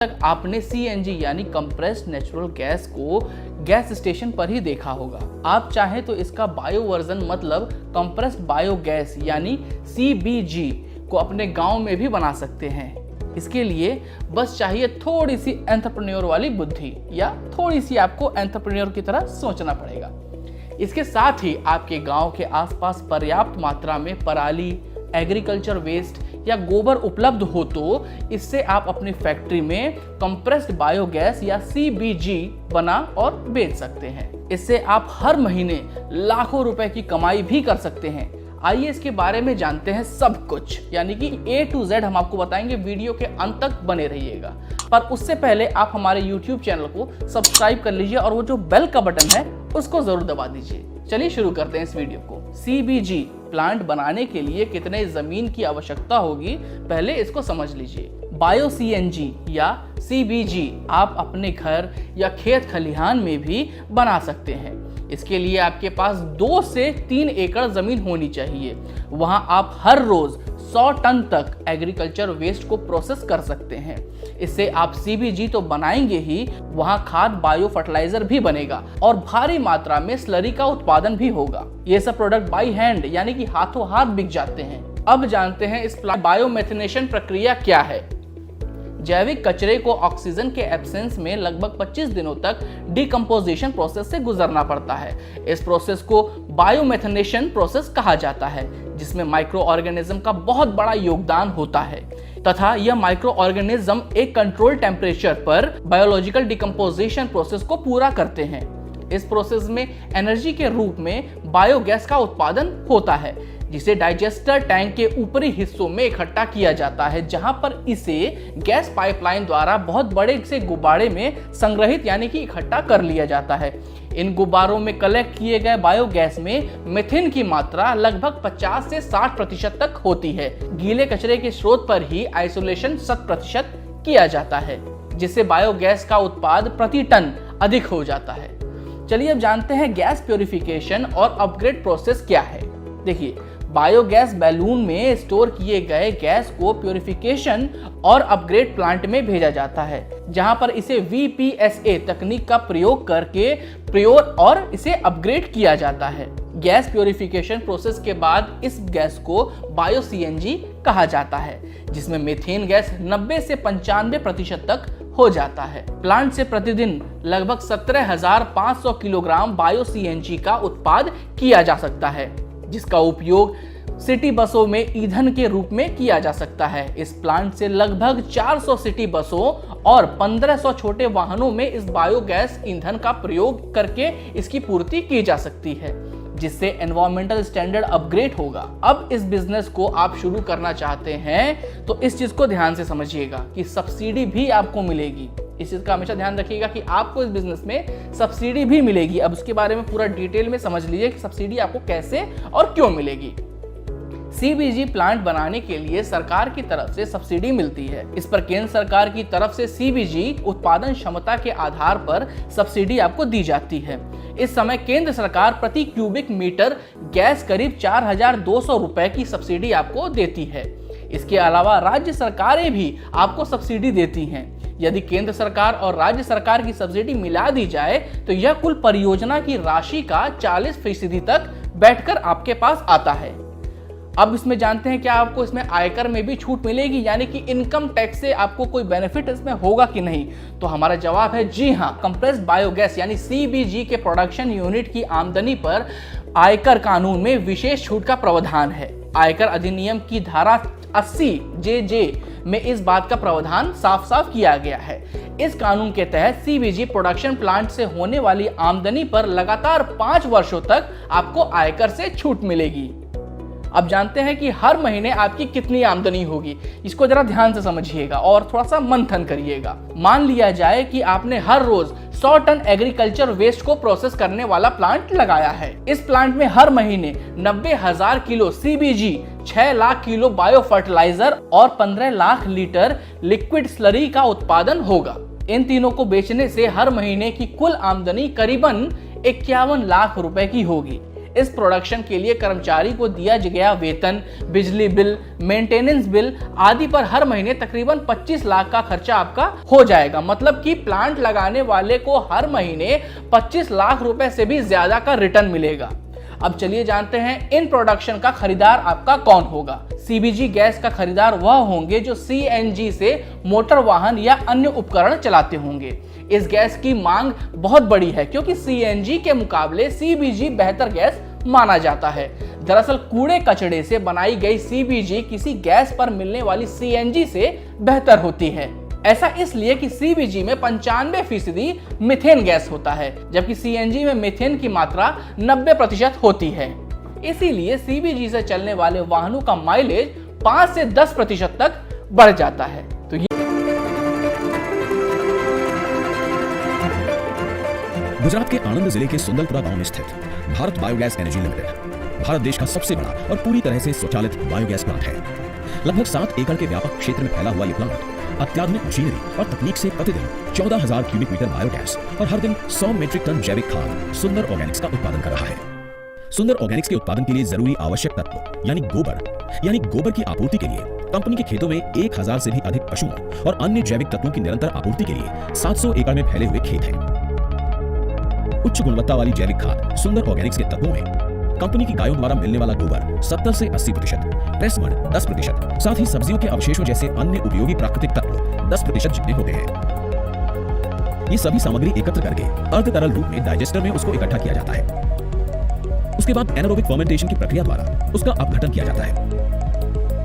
तक आपने सीएनजी यानी कंप्रेस्ड नेचुरल गैस को गैस स्टेशन पर ही देखा होगा। आप चाहें तो इसका बायो वर्जन मतलब कंप्रेस्ड बायोगैस यानी सीबीजी को अपने गांव में भी बना सकते हैं। इसके लिए बस चाहिए थोड़ी सी एंटरप्रेन्योर वाली बुद्धि, या थोड़ी सी आपको एंटरप्रेन्योर की तरह सोचना पड़ेगा। इसके साथ ही आपके गांव के आसपास पर्याप्त मात्रा में पराली, एग्रीकल्चर वेस्ट या गोबर उपलब्ध हो तो इससे आप अपनी फैक्ट्री में कंप्रेस्ड बायोगैस या सीबीजी बना और बेच सकते हैं। इससे आप हर महीने लाखों रुपए की कमाई भी कर सकते हैं। आइए इसके बारे में जानते हैं सब कुछ, यानी कि A to Z हम आपको बताएंगे। वीडियो के अंत तक बने रहिएगा, पर उससे पहले आप हमारे YouTube चैनल को सब्सक्राइब कर लीजिए और वो जो बेल का बटन है उसको जरूर दबा दीजिए। चलिए शुरू करते हैं इस वीडियो को। सीबीजी प्लांट बनाने के लिए कितने जमीन की आवश्यकता होगी, पहले इसको समझ लीजिए। बायो सीएनजी या सीबीजी आप अपने घर या खेत खलिहान में भी बना सकते हैं। इसके लिए आपके पास 2 से 3 एकड़ जमीन होनी चाहिए। वहां आप हर रोज 100 टन तक एग्रीकल्चर वेस्ट को प्रोसेस कर सकते हैं। इससे आप सीबीजी तो बनाएंगे ही, वहां खाद बायो फर्टिलाइजर भी बनेगा और भारी मात्रा में स्लरी का उत्पादन भी होगा। ये सब प्रोडक्ट बाई हैंड यानी कि हाथों हाथ बिक जाते हैं। अब जानते हैं इस बायोमेथिनेशन प्रक्रिया क्या है। जैविक कचरे को ऑक्सीजन के एब्सेंस में लगभग 25 दिनों तक डिकम्पोजिशन प्रोसेस से गुजरना पड़ता है। इस प्रोसेस को बायोमेथिनेशन प्रोसेस कहा जाता है, जिसमें माइक्रो ऑर्गेनिज्म का बहुत बड़ा योगदान होता है तथा यह माइक्रो ऑर्गेनिज्म एक कंट्रोल टेम्परेचर पर बायोलॉजिकल डिकम्पोजिशन प्रोसेस को पूरा करते हैं। इस प्रोसेस में एनर्जी के रूप में बायोगैस का उत्पादन होता है, जिसे डाइजेस्टर टैंक के ऊपरी हिस्सों में इकट्ठा किया जाता है, जहां पर इसे गैस पाइपलाइन द्वारा बहुत बड़े से गुब्बारे में संग्रहित यानी कि इकट्ठा कर लिया जाता है। इन गुब्बारों में कलेक्ट किए गए बायोगैस में मीथेन की मात्रा लगभग 50 से 60% तक होती है। गीले कचरे के स्रोत पर ही आइसोलेशन 100% किया जाता है, जिससे बायोगैस का उत्पादन प्रति टन अधिक हो जाता है। चलिए अब जानते हैं गैस प्योरिफिकेशन और अपग्रेड प्रोसेस क्या है। देखिए, बायोगैस बैलून में स्टोर किए गए गैस को प्योरिफिकेशन और अपग्रेड प्लांट में भेजा जाता है, जहां पर इसे VPSA तकनीक का प्रयोग करके प्योर और इसे अपग्रेड किया जाता है। गैस प्योरिफिकेशन प्रोसेस के बाद इस गैस को बायो सीएनजी कहा जाता है, जिसमें मीथेन गैस 90 से 95% तक हो जाता है। प्लांट से प्रतिदिन लगभग 17,500 किलोग्राम बायो सीएनजी का उत्पादन किया जा सकता है, जिसका उपयोग सिटी बसों में ईंधन के रूप में किया जा सकता है। इस प्लांट से लगभग 400 सिटी बसों और 1500 छोटे वाहनों में इस बायोगैस ईंधन का प्रयोग करके इसकी पूर्ति की जा सकती है, जिससे एनवायरमेंटल स्टैंडर्ड अपग्रेड होगा। अब इस बिजनेस को आप शुरू करना चाहते हैं तो इस चीज को ध्यान से समझिएगा कि सब्सिडी भी आपको मिलेगी। इस चीज का हमेशा ध्यान रखिएगा कि आपको इस बिजनेस में सब्सिडी भी मिलेगी। अब उसके बारे में पूरा डिटेल में समझ लीजिए कि सब्सिडी आपको कैसे और क्यों मिलेगी। सीबीजी प्लांट बनाने के लिए सरकार की तरफ से सब्सिडी मिलती है। इस पर केंद्र सरकार की तरफ से सीबीजी उत्पादन क्षमता के आधार पर सब्सिडी आपको दी जाती है। इस समय केंद्र सरकार प्रति क्यूबिक मीटर गैस करीब 4,200 रुपए की सब्सिडी आपको देती है। इसके अलावा राज्य सरकारें भी आपको सब्सिडी देती हैं। यदि केंद्र सरकार और राज्य सरकार की सब्सिडी मिला दी जाए तो यह कुल परियोजना की राशि का 40% तक बैठकर आपके पास आता है। अब इसमें जानते हैं क्या आपको इसमें आयकर में भी छूट मिलेगी, यानी कि इनकम टैक्स से आपको कोई बेनिफिट इसमें होगा कि नहीं। तो हमारा जवाब है जी हाँ। कंप्रेस्ड बायोगैस यानी सीबीजी के प्रोडक्शन यूनिट की आमदनी पर आयकर कानून में विशेष छूट का प्रावधान है। आयकर अधिनियम की धारा 80 JJ में इस बात का प्रावधान साफ साफ किया गया है। इस कानून के तहत सीबीजी प्रोडक्शन प्लांट से होने वाली आमदनी पर लगातार 5 वर्षों तक आपको आयकर से छूट मिलेगी। अब जानते हैं कि हर महीने आपकी कितनी आमदनी होगी। इसको जरा ध्यान से समझिएगा और थोड़ा सा मंथन करिएगा। मान लिया जाए कि आपने हर रोज 100 टन एग्रीकल्चर वेस्ट को प्रोसेस करने वाला प्लांट लगाया है। इस प्लांट में हर महीने 90,000 kilo CBG, 6 lakh kilo biofertilizer और 15 लाख लीटर लिक्विड स्लरी का उत्पादन होगा। इन तीनों को बेचने से हर महीने की कुल आमदनी करीबन 51 लाख रुपए की होगी। इस प्रोडक्शन के लिए कर्मचारी को दिया गया वेतन, बिजली बिल, मेंटेनेंस बिल आदि पर हर महीने तकरीबन 25 लाख का खर्चा आपका हो जाएगा। मतलब कि प्लांट लगाने वाले को हर महीने 25 लाख रुपए से भी ज्यादा का रिटर्न मिलेगा। अब चलिए जानते हैं इन प्रोडक्शन का खरीदार आपका कौन होगा। सीबीजी गैस का खरीदार वह होंगे जो सीएनजी से मोटर वाहन या अन्य उपकरण चलाते होंगे। इस गैस की मांग बहुत बड़ी है क्योंकि सीएनजी के मुकाबले सीबीजी बेहतर गैस माना जाता है। दरअसल कूड़े कचड़े से बनाई गई सीबीजी किसी गैस पर मिलने वाली सीएनजी से बेहतर होती है। ऐसा इसलिए कि सीबीजी में 95% मीथेन गैस होता है, जबकि सीएनजी में मीथेन की मात्रा 90% होती है। इसीलिए सीबीजी से चलने वाले वाहनों का माइलेज 5 से 10% तक बढ़ जाता है। तो गुजरात के आणंद जिले के सुंदरपुरा गांव में स्थित Bharat biogas energy limited Bharat देश का सबसे बड़ा और पूरी तरह से स्वचालित बायोगैस प्लांट है। लगभग 7 एकड़ के व्यापक क्षेत्र में फैला हुआ ये प्लांट अत्याधुनिक मशीनरी और तकनीक से प्रतिदिन 14,000 क्यूबिक मीटर बायोगैस और हर दिन 100 मीट्रिक टन जैविक खाद सुंदर ऑर्गेनिक्स का उत्पादन कर रहा है। सुंदर ऑर्गेनिक्स के उत्पादन के लिए जरूरी आवश्यक तत्व यानी गोबर की आपूर्ति के लिए कंपनी के खेतों में 1000 से भी अधिक पशुओं और अन्य जैविक तत्वों की निरंतर आपूर्ति के लिए 700 एकड़ में फैले हुए खेत हैं। उच्च गुणवत्ता वाली जैविक खाद सुंदर ऑर्गेनिक्स के तत्वों में कंपनी की गायों द्वारा मिलने वाला गोबर 70 से 80%, प्रेस मड 10%, साथ ही सब्जियों के अवशेषों जैसे अन्य उपयोगी प्राकृतिक तत्व 10% जितने होते हैं। ये सभी सामग्री एकत्र करके अर्ध तरल रूप में डाइजेस्टर में उसको इकट्ठा किया जाता है। उसके बाद एनारोबिक फर्मेंटेशन की प्रक्रिया द्वारा उसका अपघटन किया जाता है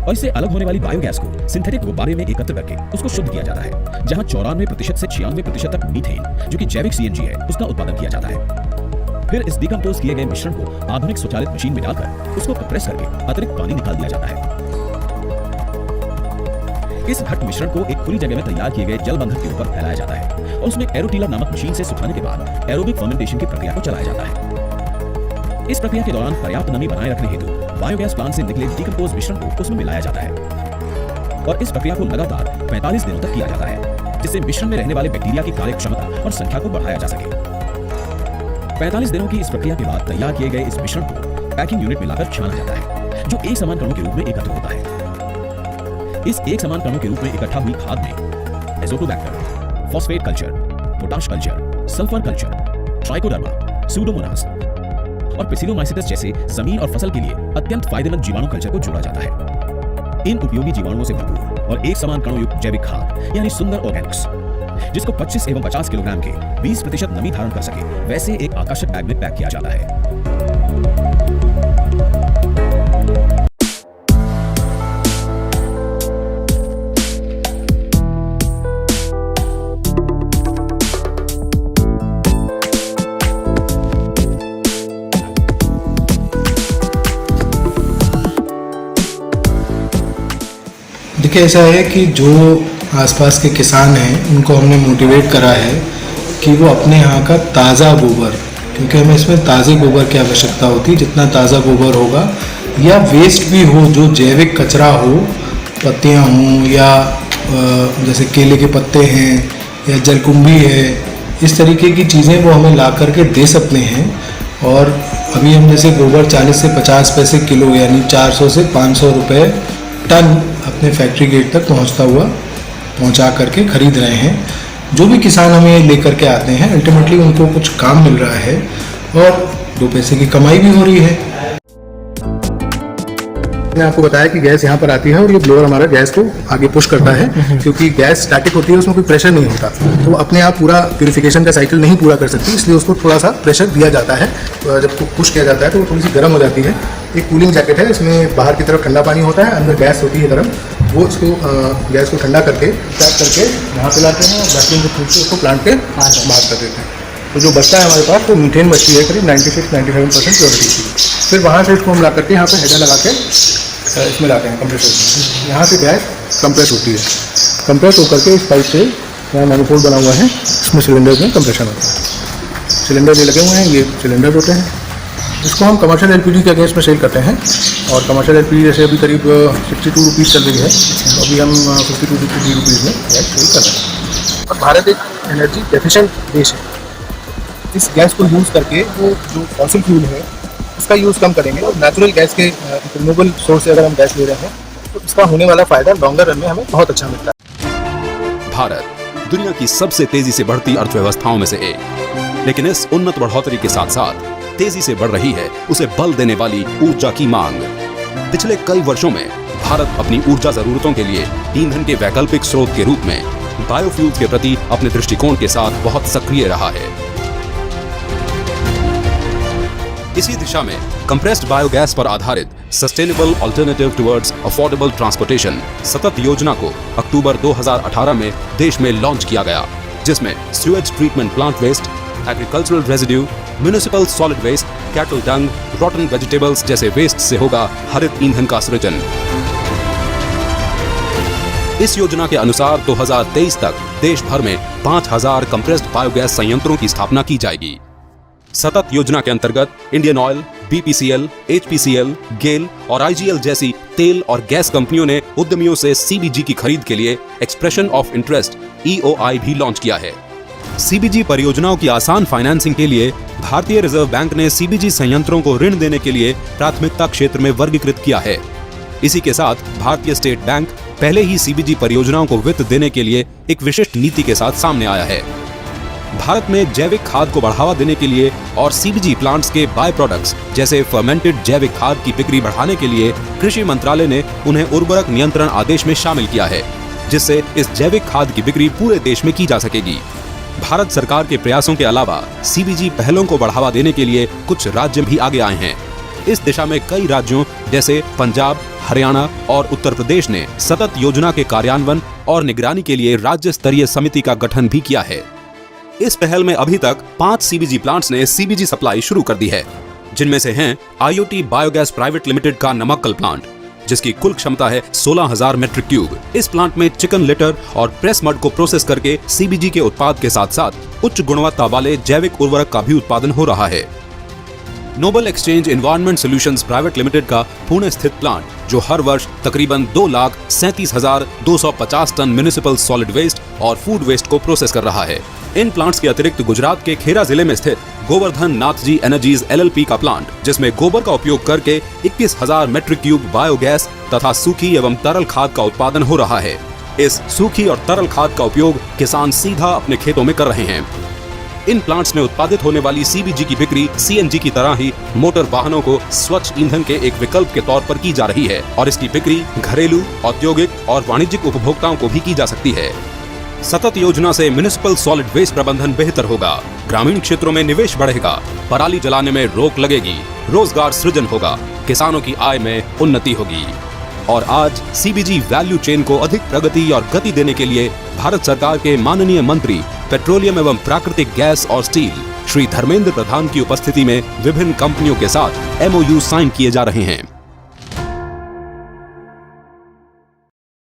और इससे अलग होने वाली बायोगैस को सिंथेटिक गुब्बारे में एकत्र करके उसको शुद्ध किया जाता है, जहां 94% से 96% तक मीथेन जो कि जैविक सीएनजी है उसका उत्पादन किया जाता है। फिर इस डिकम्पोज किए गए मिश्रण को आधुनिक स्वचालित मशीन में डालकर उसको कंप्रेस करके अतिरिक्त पानी निकाल दिया जाता है। इस घट मिश्रण को एक खुली जगह में तैयार किए गए जल बंधक के ऊपर फैलाया जाता है और उसमें एरोटीलर नामक मशीन से सुखाने के बाद एरोबिक फर्मेंटेशन की प्रक्रिया को चलाया जाता है। इस प्रक्रिया के दौरान पर्याप्त नमी बनाए रखने हेतु बायोगैस प्लांट से निकले डिकम्पोज मिश्रण को उसमें मिलाया जाता है और इस प्रक्रिया को लगातार 45 दिनों तक किया जाता है, जिससे मिश्रण में रहने वाले बैक्टीरिया की कार्य क्षमता और संख्या को बढ़ाया जा सके। 45 दिनों की इस प्रक्रिया के बाद तैयार किए गए इस मिश्रण को पैकिंग यूनिट में लाकर छाना जाता है, जो एक समान कणों के रूप में एकत्र होता है। इस एक समान कणों के रूप में इकट्ठा हुई खाद में Azotobacter, phosphate culture, potash culture, sulphur culture, trichoderma, Pseudomonas और पिसिलोमाइसिटस जैसे जमीन और फसल के लिए अत्यंत फायदेमंद जीवाणु कल्चर को जोड़ा जाता है। इन उपयोगी जीवाणुओं से भरपूर और एक समान कणों युक्त जैविक खाद यानी सुंदर ऑर्गेनिक्स, जिसको 25 एवं 50 किलोग्राम के 20% नमी धारण कर सके, वैसे एक आकर्षक बैग में पैक किया जाता है। देखिए, ऐसा है कि जो आसपास के किसान हैं उनको हमने मोटिवेट करा है कि वो अपने यहाँ का ताज़ा गोबर, क्योंकि हमें इसमें ताज़े गोबर की आवश्यकता होती है, जितना ताज़ा गोबर होगा या वेस्ट भी हो, जो जैविक कचरा हो, पत्तियाँ हों या जैसे केले के पत्ते हैं या जलकुंभी है, इस तरीके की चीज़ें वो हमें ला करके दे सकते हैं। और अभी हम जैसे गोबर 40 से 50 पैसे किलो यानी 400 से 500 रुपये टन अपने फैक्ट्री गेट तक पहुंचा करके खरीद रहे हैं। जो भी किसान हमें लेकर के आते हैं, अल्टीमेटली उनको कुछ काम मिल रहा है और 2 पैसे की कमाई भी हो रही है। मैंने आपको बताया कि गैस यहाँ पर आती है और ये ब्लोअर हमारा गैस को आगे पुश करता है, क्योंकि गैस स्टैटिक होती है, उसमें कोई प्रेशर नहीं होता, तो अपने आप पूरा प्यूरिफिकेशन का साइकिल नहीं पूरा कर सकती, इसलिए उसको थोड़ा सा प्रेशर दिया जाता है। तो जब पुश किया जाता है तो वो थोड़ी सी गर्म हो जाती है। एक कूलिंग जैकेट है, इसमें बाहर की तरफ ठंडा पानी होता है, अंदर गैस होती है गर्म, वो इसको गैस को ठंडा करके पैक करके यहाँ पे लाते हैं और वैक्यूम के थ्रू से उसको प्लांट के बाहर कर देते हैं। तो जो बचता है हमारे पास वो मीथेन बचती है करीब 96-97% प्योरिटी की। फिर वहाँ से इसको हम ला करके यहाँ पे हेडर लगा के इसमें लाते हैं कंप्रेसर में। यहाँ से गैस कंप्रेस होती है, कंप्रेस होकर के इस पाइप से यहाँ मैनिफोल्ड बना हुआ है, इसमें सिलेंडर में कंप्रेशन होता है। सिलेंडर ये लगे हुए हैं, ये सिलेंडर होते हैं, इसको हम कमर्शियल एलपीजी के अगेंस्ट में सेल करते हैं। और कमर्शियल एलपीजी जैसे अभी करीब 62 रुपीज़ चल रही है, तो अभी हम 52 to 53 रुपीज़ में गैस सेल कर रहे हैं। और भारत एक एनर्जी डेफिशिएंट देश है, इस गैस को यूज़ करके वो जो फॉसिल फ्यूल है इसका यूज़ कम करेंगे और नेचुरल गैस के रिन्यूएबल सोर्स से अगर हम गैस ले रहे हैं तो इसका होने वाला फायदा लॉन्गर रन में हमें बहुत अच्छा मिलता है। भारत दुनिया की सबसे तेजी से बढ़ती अर्थव्यवस्थाओं में से एक, लेकिन इस उन्नत बढ़ोतरी के साथ साथ तेजी से बढ़ रही है उसे बल देने वाली ऊर्जा की मांग। पिछले कई वर्षों में भारत अपनी ऊर्जा जरूरतों के लिए ईंधन के वैकल्पिक स्रोत के रूप में बायोफ्यूल्स के प्रति अपने दृष्टिकोण के साथ बहुत सक्रिय रहा है। इसी दिशा में कंप्रेस्ड बायोगैस पर आधारित sustainable alternative towards affordable transportation सतत योजना को अक्टूबर 2018 में देश में लॉन्च किया गया, जिसमें sewage treatment plant waste, agricultural residue, municipal solid waste, cattle dung, rotten vegetables जैसे वेस्ट से होगा हरित ईंधन का सृजन। इस योजना के अनुसार 2023 तक देश भर में 5000 कंप्रेस्ड बायोगैस संयंत्रों की स्थापना की जाएगी। सतत योजना के अंतर्गत इंडियन ऑयल, बीपीसीएल, एचपीसीएल, गेल और आईजीएल जैसी तेल और गैस कंपनियों ने उद्यमियों से सीबीजी की खरीद के लिए एक्सप्रेशन ऑफ इंटरेस्ट (EOI) भी लॉन्च किया है। सीबीजी परियोजनाओं की आसान फाइनेंसिंग के लिए भारतीय रिजर्व बैंक ने सीबीजी संयंत्रों को ऋण देने के लिए प्राथमिकता क्षेत्र में वर्गीकृत किया है। इसी के साथ भारतीय स्टेट बैंक पहले ही सीबीजी परियोजनाओं को वित्त देने के लिए एक विशिष्ट नीति के साथ सामने आया है। भारत में जैविक खाद को बढ़ावा देने के लिए और सीबीजी प्लांट्स के बाय प्रोडक्ट्स जैसे फर्मेंटेड जैविक खाद की बिक्री बढ़ाने के लिए कृषि मंत्रालय ने उन्हें उर्वरक नियंत्रण आदेश में शामिल किया है, जिससे इस जैविक खाद की बिक्री पूरे देश में की जा सकेगी। भारत सरकार के प्रयासों के अलावा सीबीजी पहलों को बढ़ावा देने के लिए कुछ राज्य भी आगे आए हैं। इस दिशा में कई राज्यों जैसे पंजाब, हरियाणा और उत्तर प्रदेश ने सतत योजना के कार्यान्वयन और निगरानी के लिए राज्य स्तरीय समिति का गठन भी किया है। इस पहल में अभी तक 5 सीबीजी प्लांट्स ने सीबीजी सप्लाई शुरू कर दी है, जिनमें से हैं आईओटी बायोगैस प्राइवेट लिमिटेड का नमक्कल प्लांट, जिसकी कुल क्षमता है 16,000 मेट्रिक क्यूब। इस प्लांट में चिकन लिटर और प्रेस मड को प्रोसेस करके सीबीजी के उत्पाद के साथ साथ उच्च गुणवत्ता वाले जैविक उर्वरक का भी उत्पादन हो रहा है। Noble Exchange Environment Solutions Private Limited का पुणे स्थित प्लांट, जो हर वर्ष तकरीबन 2,37,250 टन म्युनिसिपल सॉलिड वेस्ट और फूड वेस्ट को प्रोसेस कर रहा है। इन प्लांट्स के अतिरिक्त गुजरात के खेरा जिले में स्थित गोवर्धन नाथ जी एनर्जीज LLP का प्लांट, जिसमें गोबर का उपयोग करके 21,000 मेट्रिक क्यूब बायोगैस तथा सूखी एवं तरल खाद का उत्पादन हो रहा है। इस सूखी और तरल खाद का उपयोग किसान सीधा अपने खेतों में कर रहे हैं। इन प्लांट्स में उत्पादित होने वाली सीबीजी की बिक्री सीएनजी की तरह ही मोटर वाहनों को स्वच्छ ईंधन के एक विकल्प के तौर पर की जा रही है और इसकी बिक्री घरेलू, औद्योगिक और वाणिज्यिक उपभोक्ताओं को भी की जा सकती है। सतत योजना से म्युनिसिपल सॉलिड वेस्ट प्रबंधन बेहतर होगा, ग्रामीण क्षेत्रों में निवेश बढ़ेगा, पराली जलाने में रोक लगेगी, रोजगार सृजन होगा, किसानों की आय में उन्नति होगी। और आज सीबीजी वैल्यू चेन को अधिक प्रगति और गति देने के लिए भारत सरकार के माननीय मंत्री पेट्रोलियम एवं प्राकृतिक गैस और स्टील श्री धर्मेंद्र प्रधान की उपस्थिति में विभिन्न कंपनियों के साथ MOU साइन किए जा रहे हैं।